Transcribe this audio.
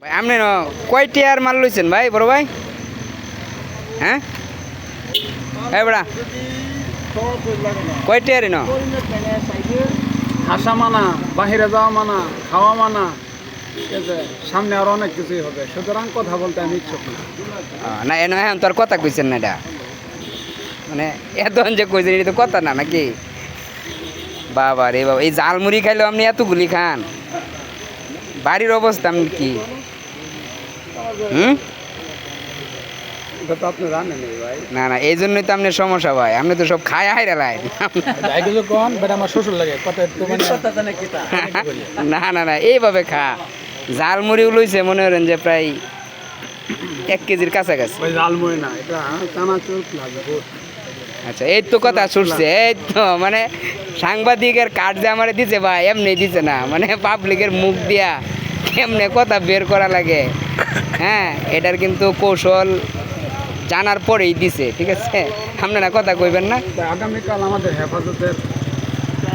ভাই আপনি কয় টিয়ার মাল লইছেন ভাই বড় ভাই? হ্যাঁ এই বড়া কয় টিয়ার ন? আসা মানা, বাহিরে যাওয়া মানা, খাওয়া মানা, ঠিক আছে, সামনে আরো অনেক কিছুই হবে, সুতরাং কথা বলতে আমি ইচ্ছুক না। না এ নয় তোর কথা কইছেন না এটা, মানে এত যে কইছেন এটা তো কথা না নাকি? বাবা রে বাবা, এই জালমুড়ি খাইলেও আপনি এতগুলি খান, বাড়ির অবস্থা আপনি কি? হুম এটা তো আপনি জানেন ভাই। না না, এই জন্যই তো আপনার সমস্যা ভাই, আপনি তো সব খায় হাইরা লাই। যাই কিছু কন, বেটা আমার শ্বশুর লাগে, কথা একটু মানে না না না, এইভাবে খা। জালমুড়িও লইছে মনে করেন যে প্রায় 1 কেজির কাছাকাছি। ওই জালমুড়ি না, এটা চানাচুর প্লাস গুড়। আচ্ছা এই তো কথা ছুটছে, এই তো মানে সাংবাদিকের কার্ড যে আমার দিছে ভাই এমনি দিছে না, মানে পাবলিকের মুখ দিয়া কেমনে কথা বের করা লাগে, হ্যাঁ এটার কিন্তু কৌশল জানার পরেই দিছে, ঠিক আছে? আপনারা কথা কইবেন না। আগামীকাল আমাদের হেফাজতের